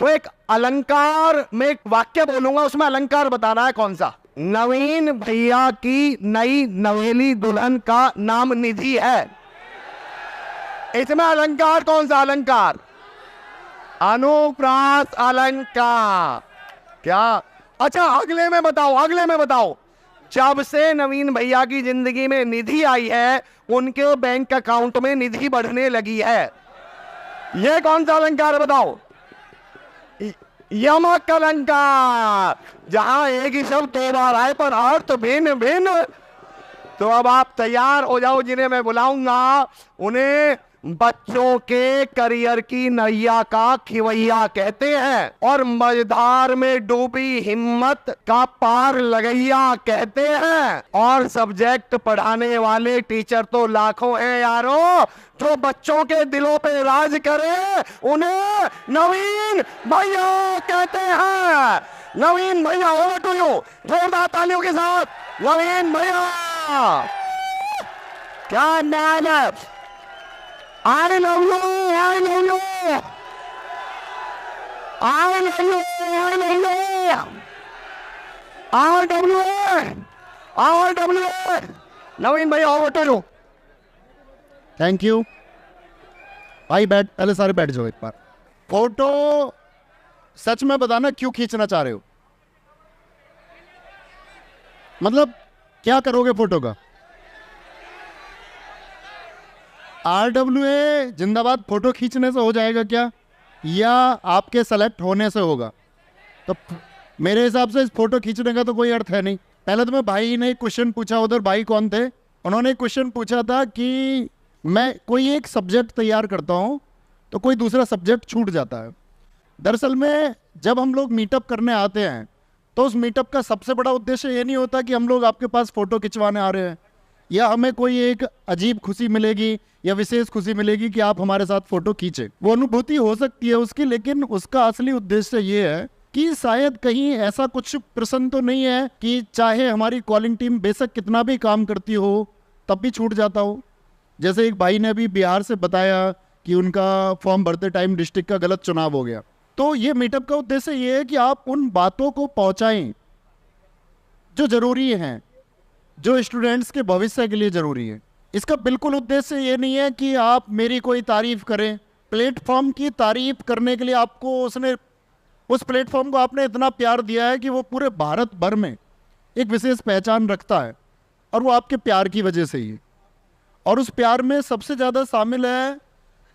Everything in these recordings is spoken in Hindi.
तो एक अलंकार में एक वाक्य बोलूंगा, उसमें अलंकार बताना है कौन सा। नवीन भैया की नई नवेली दुल्हन का नाम निधि है। इसमें अलंकार कौन सा अलंकार? अनुप्रास अलंकार। क्या? अच्छा अगले में बताओ, अगले में बताओ। जब से नवीन भैया की जिंदगी में निधि आई है, उनके बैंक अकाउंट में निधि बढ़ने लगी है। यह कौन सा अलंकार है बताओ? यमक अलंकार, जहां एक ही शब्द दो बार आए पर अर्थ भिन्न भिन्न। तो अब आप तैयार हो जाओ, जिन्हें मैं बुलाऊंगा उन्हें बच्चों के करियर की नैया का खिवैया कहते हैं, और मझधार में डूबी हिम्मत का पार लगैया कहते हैं। और सब्जेक्ट पढ़ाने वाले टीचर तो लाखों हैं यारों, जो बच्चों के दिलों पे राज करे उन्हें नवीन भैया कहते हैं। नवीन भैया, ओवर टू यू, जोरदार तालियों के साथ नवीन भैया। क्या नाम है? I love you, I love you, I love you, I love you, RWA, RWA। Naveen भाई over to you. Thank you भाई। बैठ, पहले सारे बैठ जाओ एक बार। फोटो सच में बताना क्यों खींचना चाह रहे हो, मतलब क्या करोगे फोटो का? RWA जिंदाबाद फोटो खींचने से हो जाएगा क्या, या आपके सेलेक्ट होने से होगा? तो मेरे हिसाब से इस फोटो खींचने का तो कोई अर्थ है नहीं। पहले तो मैं भाई ने क्वेश्चन पूछा, उधर भाई कौन थे, उन्होंने क्वेश्चन पूछा था कि मैं कोई एक सब्जेक्ट तैयार करता हूँ तो कोई दूसरा सब्जेक्ट छूट जाता है। दरअसल में जब हम लोग मीटअप करने आते हैं तो उस मीटअप का सबसे बड़ा उद्देश्य ये नहीं होता कि हम लोग आपके पास फ़ोटो खिंचवाने आ रहे हैं, या हमें कोई एक अजीब खुशी मिलेगी या विशेष खुशी मिलेगी कि आप हमारे साथ फ़ोटो खींचे। वो अनुभूति हो सकती है उसकी, लेकिन उसका असली उद्देश्य ये है कि शायद कहीं ऐसा कुछ प्रश्न तो नहीं है कि चाहे हमारी कॉलिंग टीम बेशक कितना भी काम करती हो तब भी छूट जाता हो। जैसे एक भाई ने अभी बिहार से बताया कि उनका फॉर्म भरते टाइम डिस्ट्रिक्ट का गलत चुनाव हो गया। तो ये मीटअप का उद्देश्य ये है कि आप उन बातों को पहुंचाएं जो ज़रूरी हैं, जो स्टूडेंट्स के भविष्य के लिए ज़रूरी है। इसका बिल्कुल उद्देश्य ये नहीं है कि आप मेरी कोई तारीफ़ करें। प्लेटफॉर्म की तारीफ़ करने के लिए आपको उस प्लेटफॉर्म को आपने इतना प्यार दिया है कि वो पूरे भारत भर में एक विशेष पहचान रखता है, और वो आपके प्यार की वजह से ही। और उस प्यार में सबसे ज़्यादा शामिल है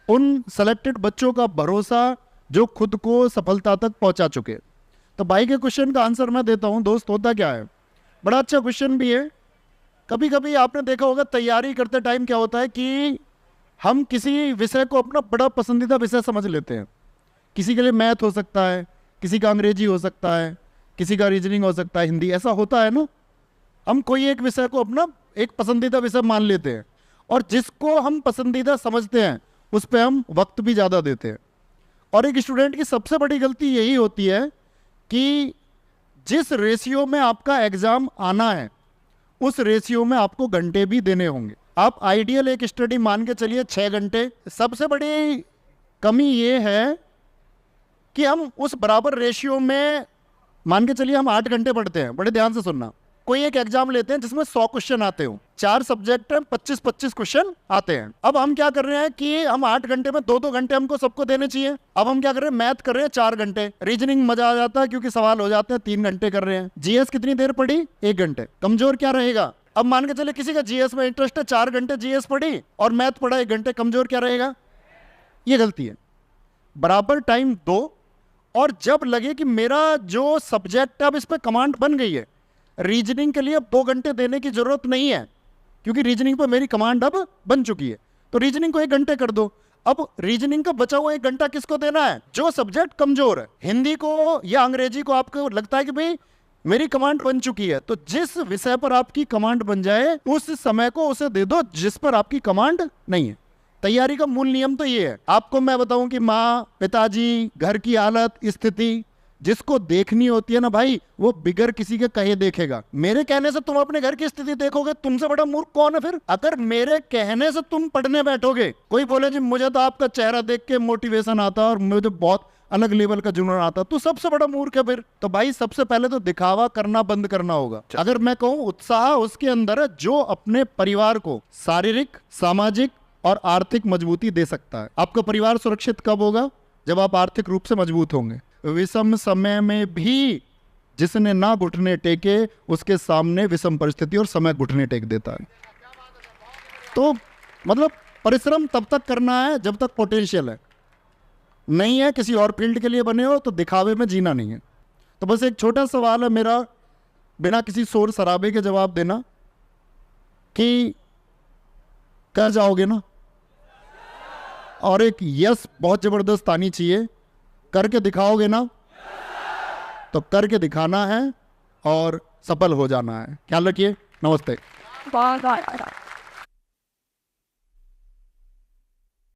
उन सेलेक्टेड बच्चों का भरोसा जो खुद को सफलता तक पहुंचा चुके। तो भाई के क्वेश्चन का आंसर मैं देता हूं दोस्त। होता क्या है, बड़ा अच्छा क्वेश्चन भी है। कभी कभी आपने देखा होगा तैयारी करते टाइम क्या होता है कि हम किसी विषय को अपना बड़ा पसंदीदा विषय समझ लेते हैं। किसी के लिए मैथ हो सकता है, किसी का अंग्रेजी हो सकता है, किसी का रीजनिंग हो सकता है, हिंदी, ऐसा होता है ना। हम कोई एक विषय को अपना एक पसंदीदा विषय मान लेते हैं, और जिसको हम पसंदीदा समझते हैं उस पर हम वक्त भी ज़्यादा देते हैं। और एक स्टूडेंट की सबसे बड़ी गलती यही होती है कि जिस रेशियो में आपका एग्ज़ाम आना है उस रेशियो में आपको घंटे भी देने होंगे। आप आइडियल एक स्टडी मान के चलिए 6 घंटे। सबसे बड़ी कमी ये है कि हम उस बराबर रेशियो में मान के चलिए हम 8 घंटे पढ़ते हैं। बड़े ध्यान से सुनना, कोई एक एग्जाम लेते हैं जिसमें 100 क्वेश्चन आते हो, 4 सब्जेक्ट हैं, 25-25 क्वेश्चन आते हैं। अब हम क्या कर रहे हैं कि हम 8 घंटे में 2-2 घंटे हमको सबको देने चाहिए। अब हम क्या कर रहे हैं, मैथ कर रहे हैं 4 घंटे, रीजनिंग मजा आ जाता है क्योंकि सवाल हो जाते हैं 3 घंटे कर रहे हैं, जीएस कितनी देर पढ़ी, 1 घंटे। कमजोर क्या रहेगा? अब मान के चले किसी का जीएस में इंटरेस्ट है, 4 घंटे जीएस पढ़ी और मैथ पढ़ा 1 घंटे, कमजोर क्या रहेगा? ये गलती है। बराबर टाइम दो, और जब लगे कि मेरा जो सब्जेक्ट है अब इस पर कमांड बन गई है, रीजनिंग के लिए अब 2 घंटे देने की जरूरत नहीं है क्योंकि रीजनिंग पर मेरी कमांड अब बन चुकी है, तो रीजनिंग को 1 घंटे कर दो। अब रीजनिंग का बचा हुआ 1 घंटा किसको देना है? जो सब्जेक्ट कमजोर है। हिंदी को या अंग्रेजी को आपको लगता है कि भाई मेरी कमांड बन चुकी है, तो जिस विषय पर आपकी कमांड बन जाए उस समय को उसे दे दो जिस पर आपकी कमांड नहीं है। तैयारी का मूल नियम तो ये है। आपको मैं बताऊं कि माँ, पिताजी, घर की हालत, स्थिति जिसको देखनी होती है ना भाई, वो बिगर किसी के कहे देखेगा। मेरे कहने से तुम अपने घर की स्थिति देखोगे, तुमसे बड़ा मूर्ख कौन है फिर? अगर मेरे कहने से तुम पढ़ने बैठोगे, कोई बोले जी मुझे तो आपका चेहरा देख के मोटिवेशन आता है और मुझे बहुत अलग लेवल का जुनून आता तो सबसे बड़ा मूर्ख है फिर। तो भाई सबसे पहले तो दिखावा करना बंद करना होगा। अगर मैं कहूं उत्साह उसके अंदर है जो अपने परिवार को शारीरिक, सामाजिक और आर्थिक मजबूती दे सकता है। आपका परिवार सुरक्षित कब होगा? जब आप आर्थिक रूप से मजबूत होंगे। विषम समय में भी जिसने ना घुटने टेके उसके सामने विषम परिस्थिति और समय घुटने टेक देता है। तो मतलब परिश्रम तब तक करना है जब तक पोटेंशियल है, नहीं है किसी और फील्ड के लिए बने हो तो दिखावे में जीना नहीं है। तो बस एक छोटा सवाल है मेरा, बिना किसी शोर शराबे के जवाब देना कि कर जाओगे ना? और एक यस बहुत जबरदस्त आनी चाहिए, करके दिखाओगे ना? तो करके दिखाना है और सफल हो जाना है। ख्याल रखिए। नमस्ते।